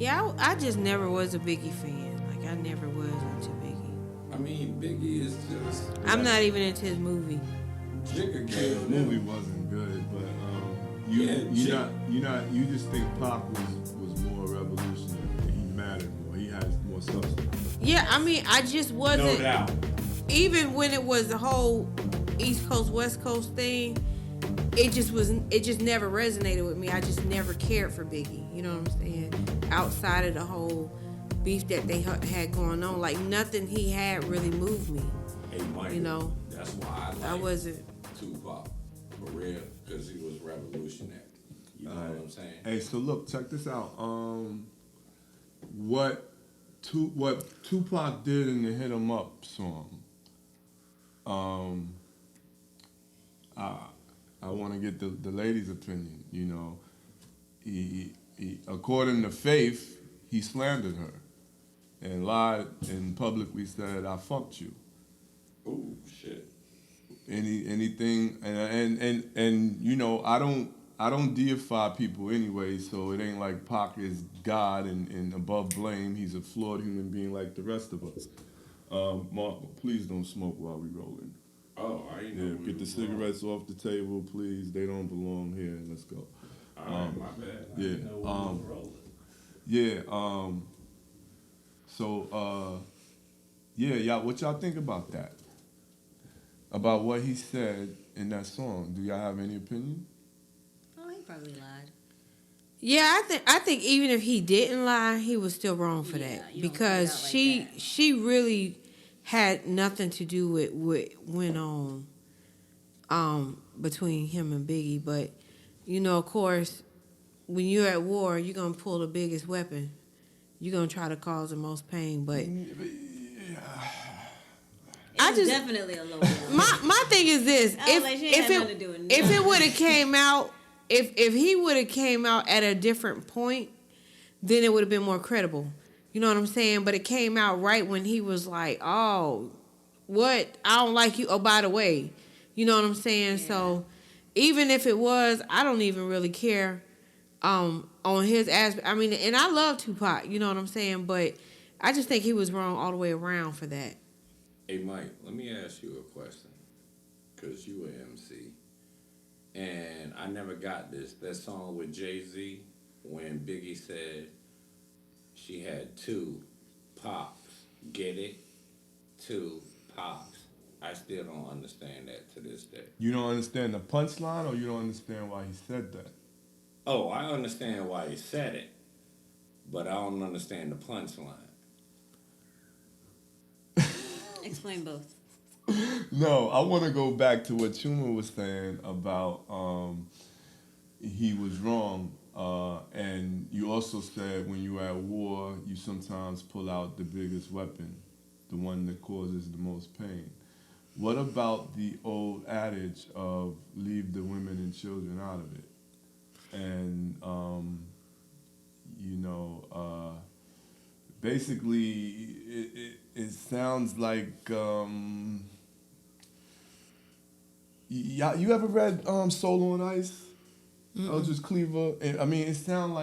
Yeah, I just never was a Biggie fan. Like I never was into Biggie. I mean, Biggie is just I'm not even into his movie. Jigga The killed movie him. wasn't good, but Yeah, you just think Pac was more revolutionary. He mattered more. He had more substance. Yeah, I mean, I just No wasn't. doubt. Even when it was the whole East Coast West Coast thing, it just wasn't. It just never resonated with me. I just never cared for Biggie. You know what I'm saying? Outside of the whole beef that they had going on, like nothing he had really moved me. Hey, Mike. You know, That's why I I like wasn't. Tupac for real, because he was revolutionary. You know what I'm saying? Hey, so look, check this out. What Tupac did in the "Hit 'Em Up" song. I want to get the lady's opinion. You know, he according to Faith, he slandered her and lied and publicly said, "I fucked you." Oh shit. Anything and you know, I don't deify people anyway, so it ain't like Pac is God and above blame. He's a flawed human being like the rest of us. Mark, please don't smoke while we rolling. Oh, I ain't know. Yeah, get the cigarettes off the table, please. They don't belong here. Let's go. All right, my bad. I yeah, didn't know we were rolling. Yeah. Yeah, y'all. What y'all think about that? About what he said in that song? Do y'all have any opinion? Oh, he probably lied. Yeah, I think even if he didn't lie, he was still wrong for Yeah, that you don't because put it out she like that. she really had nothing to do with what went on between him and Biggie. But you know, of course, when you're at war, you're gonna pull the biggest weapon. You're gonna try to cause the most pain. But I It's just definitely a low blow. my thing is this: I was like, she ain't had nothing to do with if nothing. it would have came out, if he would have came out at a different point, then it would have been more credible. You know what I'm saying? But it came out right when he was like, "Oh, what? I don't like you. Oh, by the way." You know what I'm saying? Yeah. So even if it was, I don't even really care on his aspect. I mean, and I love Tupac, you know what I'm saying? But I just think he was wrong all the way around for that. Hey, Mike, let me ask you a question. Because you were MC. And I never got this. That song with Jay-Z, when Biggie said she had two pops. Get it? Two pops. I still don't understand that to this day. You don't understand the punchline, or you don't understand why he said that? Oh, I understand why he said it, but I don't understand the punchline. Explain both. No, I want to go back to what Chuma was saying about he was wrong. And you also said when you're at war, you sometimes pull out the biggest weapon, the one that causes the most pain. What about the old adage of leave the women and children out of it? And, you know, basically it sounds like, you ever read Soul on Ice? Eldridge Cleaver? I mean, it sounds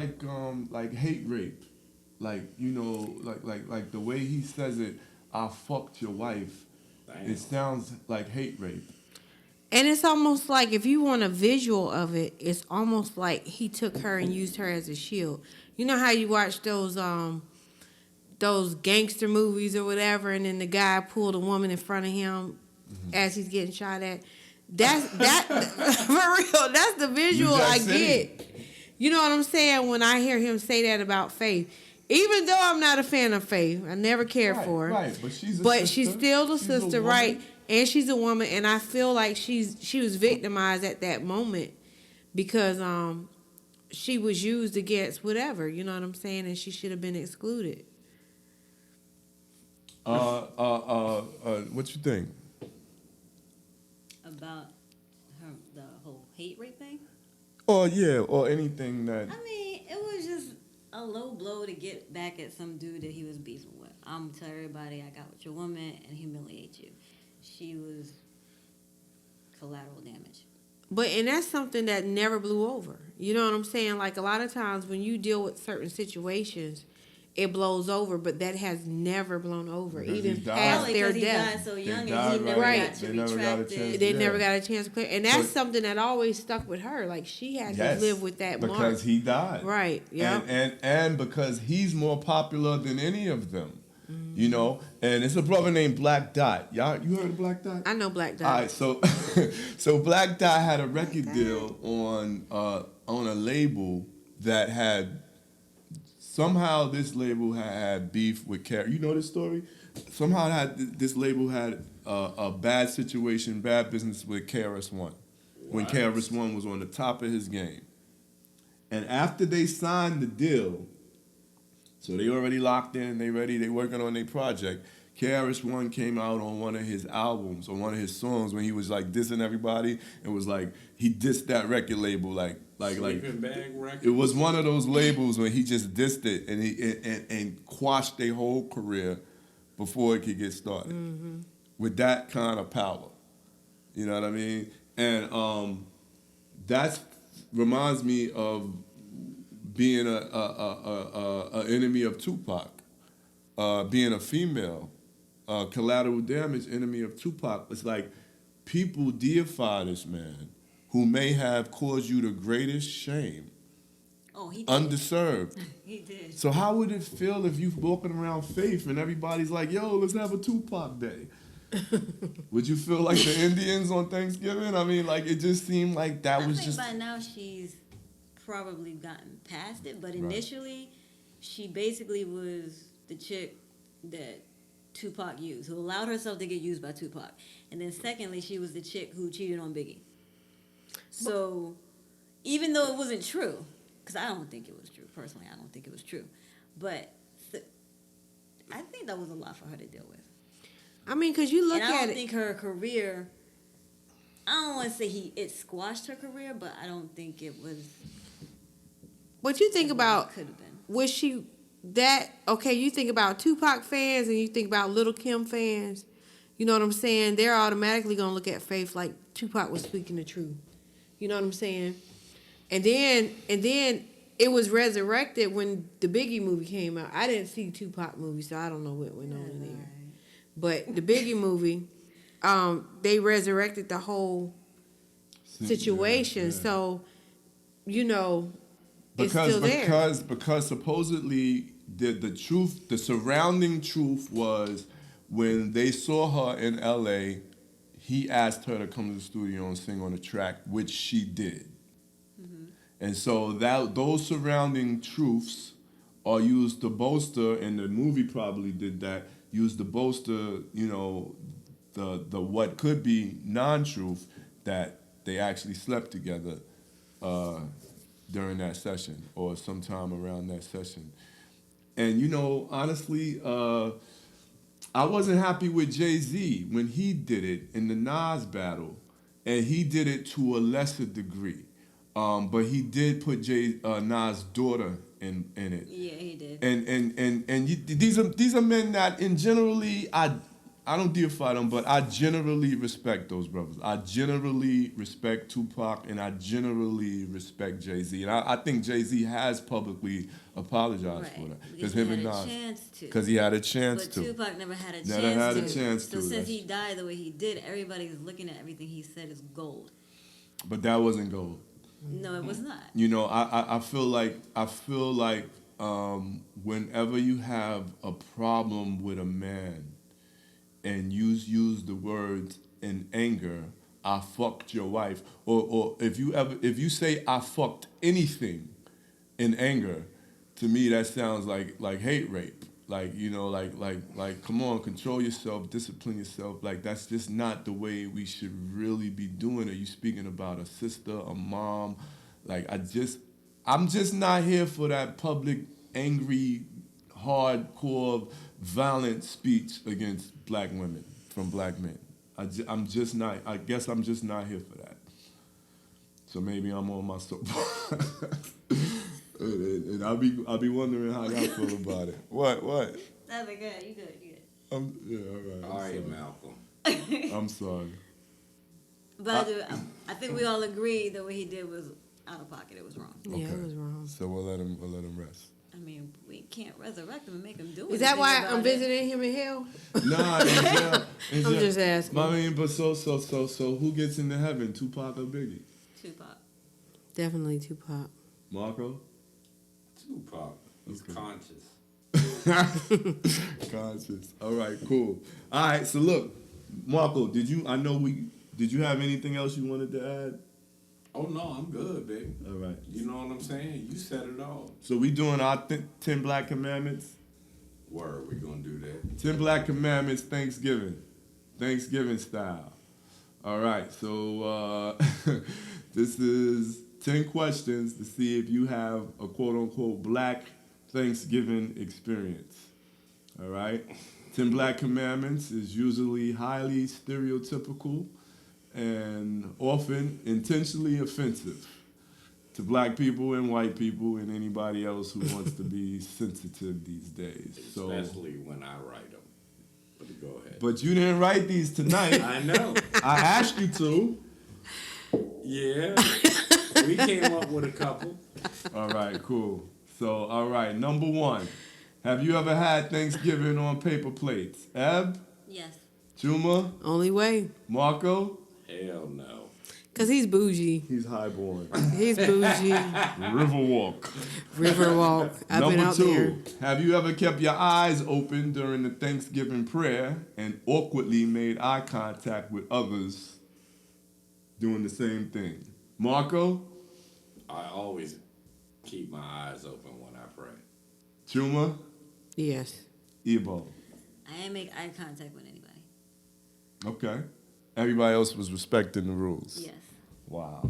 like hate rape. Like, you know, like the way he says it, I fucked your wife. Damn. It sounds like hate rape. And it's almost like if you want a visual of it, it's almost like he took her and used her as a shield. You know how you watch those gangster movies or whatever, and then the guy pulled a woman in front of him as he's getting shot at. That for real. That's the visual I get. You know what I'm saying when I hear him say that about Faith. Even though I'm not a fan of Faith, I never cared for her. Right, but she's She's still the She's a sister, woman. right? And she's a woman, and I feel like she was victimized at that moment because she was used against whatever, you know what I'm saying, and she should have been excluded. What you think? About the whole hate rape thing? Or yeah, or anything that. I mean, it was just a low blow to get back at some dude that he was beefing with. I'm gonna tell everybody I got with your woman and humiliate you. She was collateral damage. And that's something that never blew over. You know what I'm saying? Like a lot of times when you deal with certain situations, it blows over, but that has never blown over, Because even he died. past Probably their 'cause he death. died so They young and died he never right. got to They never got a retract chance. it. They Yeah. never got a chance to clear, and that's But- something that always stuck with her. Like she had Yes, to live with that mark. because he died. Right. Yeah. And because he's more popular than any of them. You know, and it's a brother named Black Dot. You heard of Black Dot? I know Black Dot. All right, so so Black Dot had a record deal on a label that had somehow this label had beef with Carrie. You know this story? Somehow this label had a bad situation, bad business with KRS-One when What? KRS-One was on the top of his game. And after they signed the deal, so they already locked in, they working on their project. KRS-One came out on one of his albums, on one of his songs when he was like dissing everybody. It was like he dissed that record label like Sleeping Bag Records. it was one of those labels when he just dissed it and quashed their whole career before it could get started with that kind of power. You know what I mean? And that reminds me of being a enemy of Tupac, being a female, collateral damage enemy of Tupac. It's like people deify this man who may have caused you the greatest shame, Oh, he did. undeserved. He did. So how would it feel if you walking around Faith and everybody's like, yo, let's have a Tupac day? Would you feel like the Indians on Thanksgiving? I mean, like, it just seemed like that I was think just... by now she's probably gotten past it, but Right. initially, she basically was the chick that Tupac used, who allowed herself to get used by Tupac. And then secondly, she was the chick who cheated on Biggie. So, even though it wasn't true, because I don't think it was true, personally, I don't think it was true, but I think that was a lot for her to deal with. I mean, because you look And I at don't it. think her career, I don't want to say it squashed her career, but I don't think it was What you think about? could have been. Was she that okay? You think about Tupac fans and you think about Little Kim fans. You know what I'm saying? They're automatically gonna look at Faith like Tupac was speaking the truth. You know what I'm saying? And then it was resurrected when the Biggie movie came out. I didn't see Tupac movie, so I don't know what went on in there. But the Biggie movie, they resurrected the whole situation. Yeah. So, you know, it's still there. Because supposedly the truth, the surrounding truth was when they saw her in LA, he asked her to come to the studio and sing on the track, which she did. And so those surrounding truths are used to bolster, and the movie probably did that, used to bolster, you know, the what could be non-truth that they actually slept together during that session or sometime around that session. And, you know, honestly, I wasn't happy with Jay-Z when he did it in the Nas battle, and he did it to a lesser degree. But he did put Nas' daughter in it. Yeah, he did. And these are men that, in generally, I don't deify them, but I generally respect those brothers. I generally respect Tupac, and I generally respect Jay-Z. And I think Jay-Z has publicly apologized for that. Because him he and had a Nas. chance to. Because he had a chance But to. Tupac never had a Never chance had to. a chance so to, since that's- he died the way he did, everybody's looking at everything he said as gold. But that wasn't gold. No, it was not. You know, I feel like whenever you have a problem with a man and you use the words in anger, I fucked your wife, or if you say I fucked anything in anger, to me that sounds like hate rape. Like, you know, like come on, control yourself, discipline yourself. Like, that's just not the way we should really be doing it. You speaking about a sister, a mom. Like, I'm just not here for that public, angry, hardcore, violent speech against black women from black men. I'm just not, I guess I'm just not here for that. So maybe I'm on my soapbox. And I'll be wondering how y'all feel about it. What? That'd be good. You good. Yeah, all right. All right, I'm Malcolm. sorry. I'm sorry. But I think we all agree the way he did was out of pocket. It was wrong. Yeah, it was wrong. So we'll let him rest. I mean, we can't resurrect him and make him do it. Is that why I'm visiting him in hell? Nah, I'm just asking. I mean, but so who gets into heaven? Tupac or Biggie? Tupac. Definitely Tupac. Marco? Tupac. He's Okay. conscious. Conscious. All right, cool. All right, so look, Marco, did you have anything else you wanted to add? Oh no, I'm good, baby. All right. You know what I'm saying? You said it all. So we doing our 10 Black Commandments? Word, we gonna do that. 10 Black Commandments Thanksgiving style. All right, so this is 10 questions to see if you have a quote-unquote Black Thanksgiving experience. All right? 10 Black Commandments is usually highly stereotypical and often intentionally offensive to Black people and white people and anybody else who wants to be sensitive these days. So, Especially when I write them. But go ahead. but you didn't write these tonight. I know. I asked you to. Yeah. We came up with a couple. All right, cool. So, all right, number 1. Have you ever had Thanksgiving on paper plates? Eb? Yes. Juma? Only way. Marco? Hell no. Because he's bougie. He's highborn. He's bougie. Riverwalk. Riverwalk. I've been Number out 2. there. Have you ever kept your eyes open during the Thanksgiving prayer and awkwardly made eye contact with others doing the same thing? Marco? I always keep my eyes open when I pray. Juma? Yes. Ebo? I ain't make eye contact with anybody. Okay. Everybody else was respecting the rules. Yes. Wow.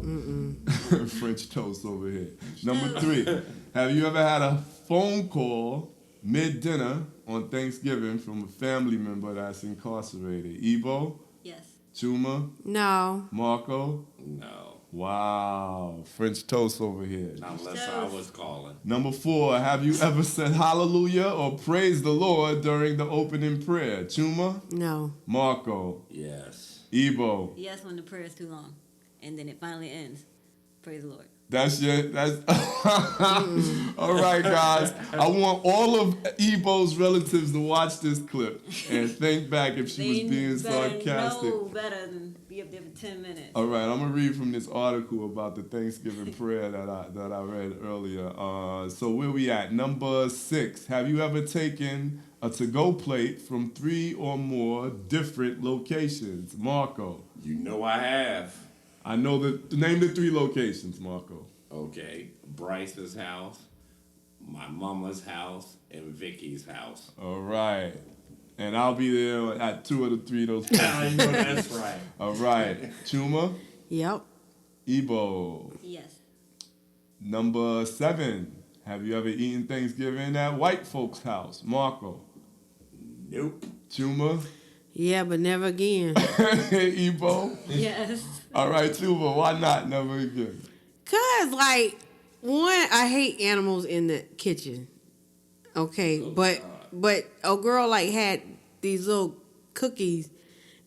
French toast over here. Number 3. Have you ever had a phone call mid-dinner on Thanksgiving from a family member that's incarcerated? Ebo? Yes. Chuma? No. Marco? No. Wow. French toast over here. Not unless I was calling. Number 4. Have you ever said hallelujah or praise the Lord during the opening prayer? Chuma? No. Marco? Yes. Ebo? Yes, when the prayer is too long, and then it finally ends. Praise the Lord. That's all right, guys. I want all of Ebo's relatives to watch this clip and think back if she was being sarcastic. Know better than be up there for 10 minutes. All right, I'm gonna read from this article about the Thanksgiving prayer that I read earlier. So where we at? Number 6. Have you ever taken a to-go plate from 3 or more different locations? Marco. You know I have. I know name the 3 locations, Marco. Okay. Bryce's house, my mama's house, and Vicky's house. All right. And I'll be there at 2 of the 3 of those places. I know that's right. All right. Chuma, Yep. Ebo. Yes. Number 7. Have you ever eaten Thanksgiving at white folks' house? Marco. Nope. Chuma. Yeah, but never again. Ebo. Yes. All right, Chuma. Why not? Never again. Cause like I hate animals in the kitchen. Okay, but a girl like had these little cookies,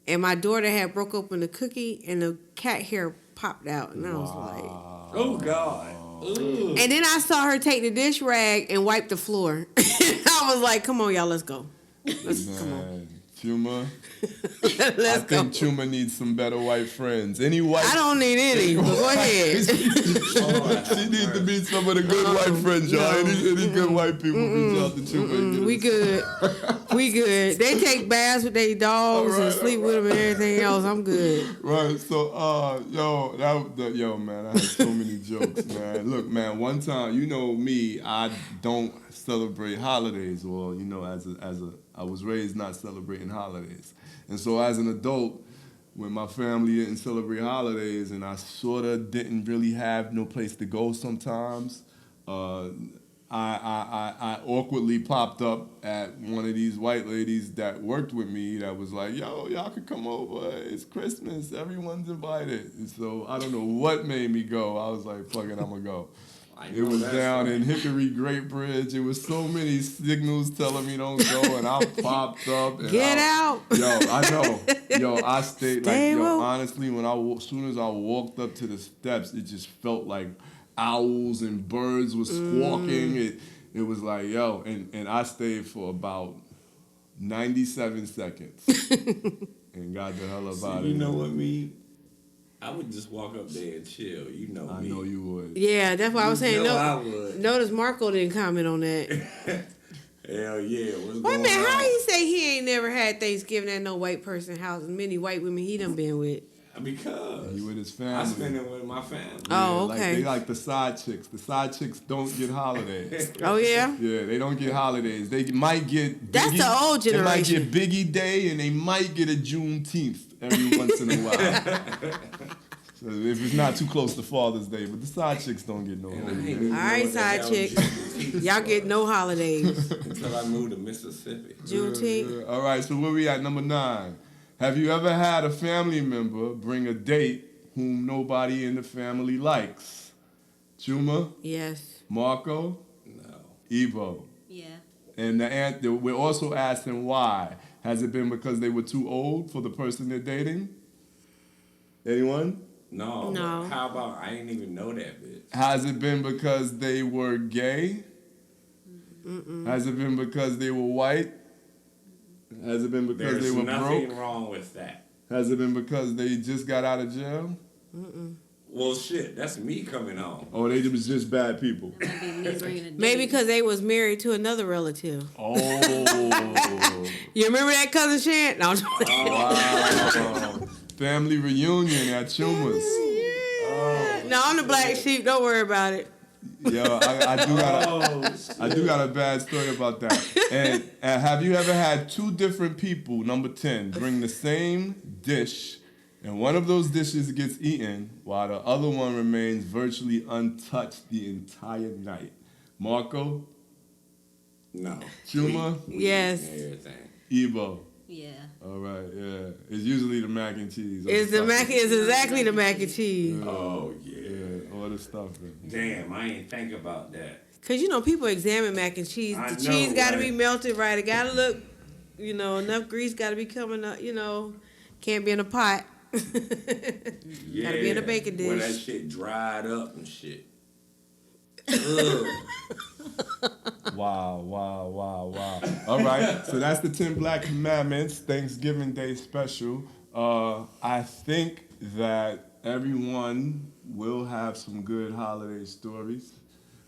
and my daughter had broke open the cookie, and the cat hair popped out, and I was like, Oh God. Ugh. and then I saw her take the dish rag and wipe the floor. I was like, come on, y'all, let's go. Come on. Man. Chuma. I Let's go. think Chuma needs some better white friends. Any white? I don't need any, but go ahead. She needs to meet some of the good white friends, y'all. No. Any good white people reach out to Chuma. and get We us- good. We good. They take baths with their dogs and sleep with them and everything else. I'm good. Right, so yo, man, I had so many jokes, man. Look, man, one time, you know me, I don't celebrate holidays, or I was raised not celebrating holidays, and so as an adult, when my family didn't celebrate holidays, and I sort of didn't really have no place to go sometimes, I awkwardly popped up at one of these white ladies that worked with me that was like, yo, y'all could come over. It's Christmas. Everyone's invited. And so I don't know what made me go. I was like, fuck it, I'm going to go. I It know was that's down right. in Hickory Great Bridge. It was so many signals telling me don't go, and I popped up. And Get out. Yo, I know. Yo, I stayed Stay like, yo, woke. honestly, as soon as I walked up to the steps, it just felt like owls and birds were squawking. It was like, yo, and I stayed for about 97 seconds and got the hell up out of there. You know what, me? I would just walk up there and chill. You know I me. know you would. Yeah, that's why I was saying. know No, I would. notice Marco didn't comment on that. Hell yeah. What's Wait a going minute, on? how he say he ain't never had Thanksgiving at no white person house? As many white women he done been with. Because He with his I family. spend it with my family. Oh, Like, okay. they like the side chicks. The side chicks don't get holidays. Oh yeah. Yeah, they don't get holidays. They might get That's the old They might generation. get Biggie Day and they might get a Juneteenth every once in a while. So if it's not too close to Father's Day, but the side chicks don't get no And I holidays. ain't even All know right, what the side hell chicks. Juneteenth Y'all was get no holidays. until I moved to Mississippi. Juneteenth. Yeah. All right, so where we at? Number 9. Have you ever had a family member bring a date whom nobody in the family likes? Chuma, Yes. Marco, No. Evo. Yeah. And we're also asking why. Has it been because they were too old for the person they're dating? Anyone? No. No. But how about I didn't even know that bitch? Has it been because they were gay? Has it been because they were white? Has it been because There's they were nothing broke? wrong with that. Has it been because they just got out of jail? Well, shit, that's me coming home. Or they was just bad people? That might be me bringing a date. Maybe because they was married to another relative. Oh. You remember that cousin Shan? No, I'm just playing. Wow. Family reunion at Chuma's. No, I'm the black sheep. Don't worry about it. Yo, I do got a, Oh, shit. I do got a bad story about that. And have you ever had 2 different people, number 10, bring the same dish, and one of those dishes gets eaten while the other one remains virtually untouched the entire night? Marco, No. Chuma? We Yes. eating everything. Evo. Yeah. All right, yeah. It's usually the mac and cheese. or It's the mac. stuffing. It's exactly the mac and cheese. Oh, yeah. Yeah, or the stuffing. Damn, I ain't think about that. Cause you know people examine mac and cheese. I The know, cheese got to right? be melted right. It got to look, enough grease got to be coming up. Can't be in a pot. Yeah. Gotta be in a baking Where dish. that shit dried up and shit. Ugh. Wow. All right, so that's the 10 Black Commandments Thanksgiving Day special. I think that everyone will have some good holiday stories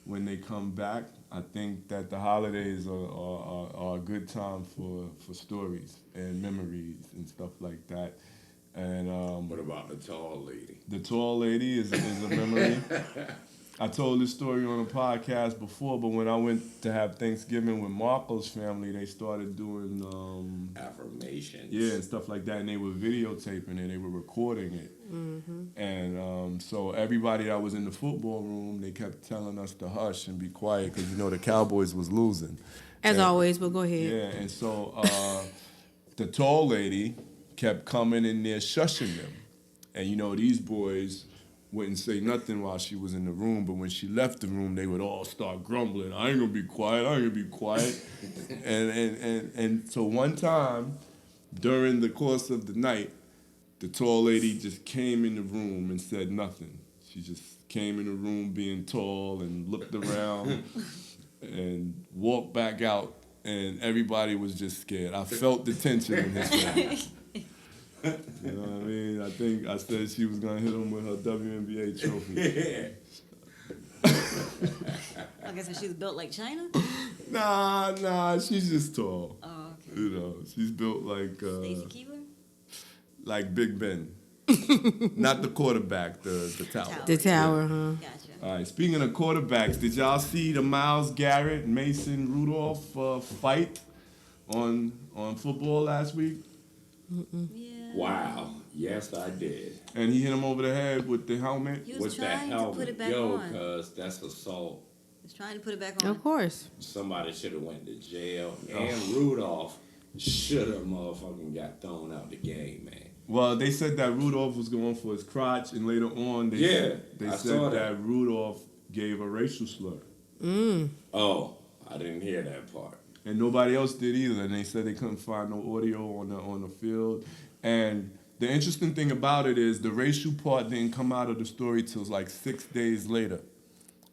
when they come back. I think that the holidays are a good time for stories and memories and stuff like that. And What about the tall lady? the tall lady is a memory. I told this story on a podcast before, but when I went to have Thanksgiving with Marco's family, they started doing Affirmations. and stuff like that, and they were videotaping it, they were recording it. And so everybody that was in the football room, they kept telling us to hush and be quiet because the Cowboys was losing. As And- always, but go ahead. Yeah, and so the tall lady kept coming in there shushing them. And these boys wouldn't say nothing while she was in the room, but when she left the room, they would all start grumbling, I ain't gonna be quiet. and so one time, during the course of the night, the tall lady just came in the room and said nothing. She just came in the room being tall and looked around and walked back out, and everybody was just scared. I felt the tension in his face. You know what I mean? I think I said she was gonna hit him with her WNBA trophy. Yeah. Like I said, she's built like China. Nah, she's just tall. Oh, okay. She's built like Stacey Keebler. like Big Ben. Not the quarterback, the tower. The tower, huh? Gotcha. All right, speaking of quarterbacks, did y'all see the Myles Garrett, Mason Rudolph fight on football last week? Yeah. Wow. Yes, I did. And he hit him over the head with the helmet. He was With that trying to helmet. put it back Yo, on. cuz that's assault. He was trying to put it back on. Of course. Somebody should have went to jail. And Rudolph should have motherfucking got thrown out the game, man. Well, they said that Rudolph was going for his crotch, and later on they Yeah, they I said saw that that. Rudolph gave a racial slur. Oh, I didn't hear that part. And nobody else did either. And they said they couldn't find no audio on the field. And the interesting thing about it is the racial part didn't come out of the story till like 6 days later.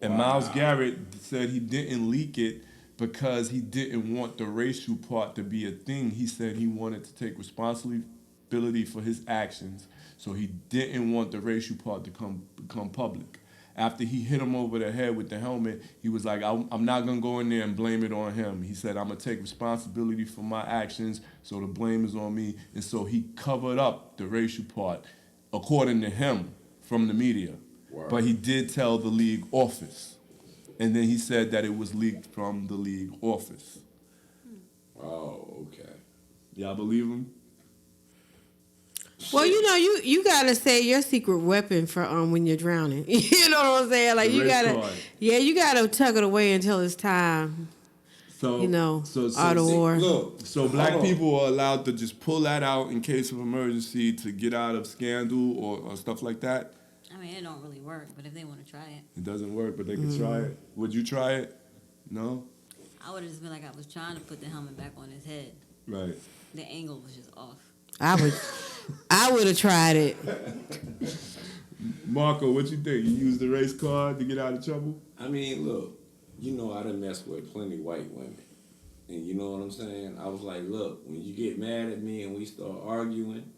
And Miles Garrett said he didn't leak it because he didn't want the racial part to be a thing. He said he wanted to take responsibility for his actions, so he didn't want the racial part to become public. After he hit him over the head with the helmet, he was like, I'm not going to go in there and blame it on him. He said, I'm going to take responsibility for my actions, so the blame is on me. And so he covered up the racial part, according to him, from the media. Wow. But he did tell the league office. And then he said that it was leaked from the league office. Oh, okay. Y'all believe him? Well, you know, you gotta say your secret weapon for when you're drowning. You know what I'm saying? Like The you race gotta, card. you gotta tuck it away until it's time. So, You know, so out of war. Look, So black hold on. people are allowed to just pull that out in case of emergency to get out of scandal or stuff like that? I mean, it don't really work, but if they want to try it, It doesn't work, but they can try it. Would you try it? No? I would have just been like, I was trying to put the helmet back on his head. Right. The angle was just off. I would have tried it. Marco, what you think? You use the race card to get out of trouble? I mean, look, you know I done messed with plenty white women. And you know what I'm saying? I was like, look, when you get mad at me and we start arguing,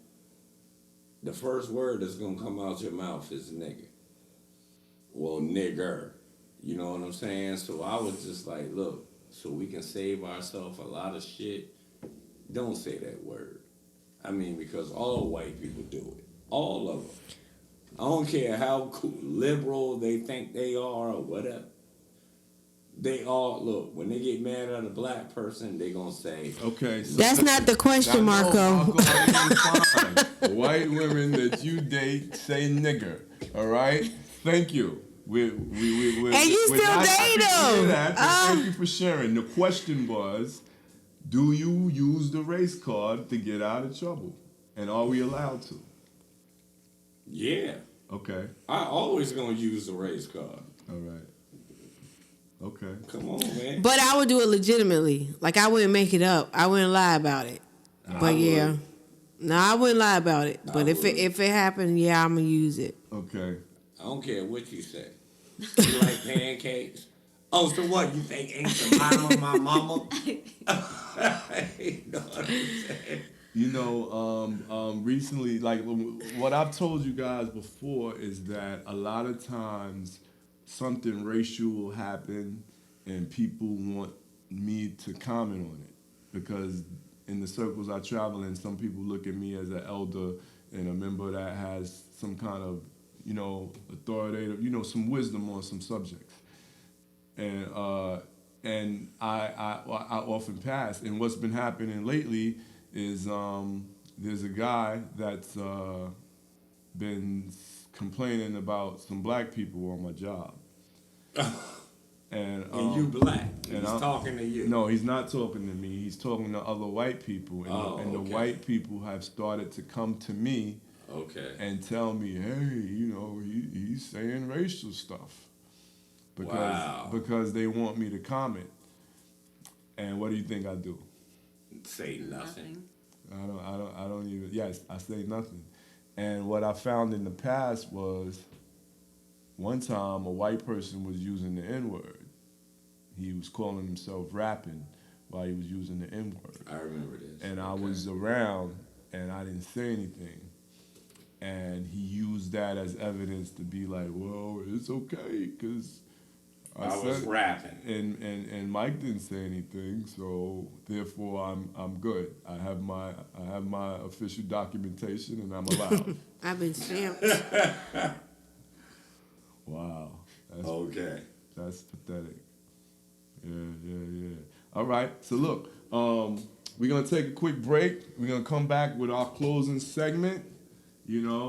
the first word that's going to come out your mouth is nigga. Well, nigger. You know what I'm saying? So I was just like, look, so we can save ourselves a lot of shit, don't say that word. I mean, because all white people do it. All of them. I don't care how cool, liberal they think they are or whatever. They all, look, when they get mad at a black person, they going to say, Okay. So That's not the question, Marco. White women that you date say nigger. All right? Thank you. We And you we're still not happy date to hear him. that, but thank you for sharing. The question was, do you use the race card to get out of trouble? And are we allowed to? yeah, Okay. I always going to use the race card. All right. Okay. Come on, man. But I would do it legitimately. Like I wouldn't make it up. I wouldn't lie about it. I But yeah. would. No, I wouldn't lie about it. I But if would. it happened, yeah, I'm gonna use it. Okay. I don't care what you say. You like pancakes? Oh, so what? You think ain't the mama my mama? You know what I'm saying? You know, recently, like what I've told you guys before is that a lot of times something racial will happen and people want me to comment on it because in the circles I travel in, some people look at me as an elder and a member that has some kind of, you know, authoritative, you know, some wisdom on some subjects. And I often pass. And what's been happening lately is there's a guy that's been complaining about some black people on my job. And you black. and He's I'm- talking to you. No, he's not talking to me. He's talking to other white people. And, the okay. white people have started to come to me Okay. and tell me, hey, you know, he's saying racial stuff. Because they want me to comment. And what do you think I do? Say nothing. I don't even, yes, I say nothing. And what I found in the past was one time a white person was using the N-word. He was calling himself rapping while he was using the N-word. I remember this. And I Okay. was around and I didn't say anything. And he used that as evidence to be like, well, it's okay, because I was said- rapping. and Mike didn't say anything, so therefore I'm good. I have my official documentation and I'm allowed. I've been stamped. Wow, Okay. that's pathetic. Yeah. All right, so look, we're gonna take a quick break. We're gonna come back with our closing segment. You know,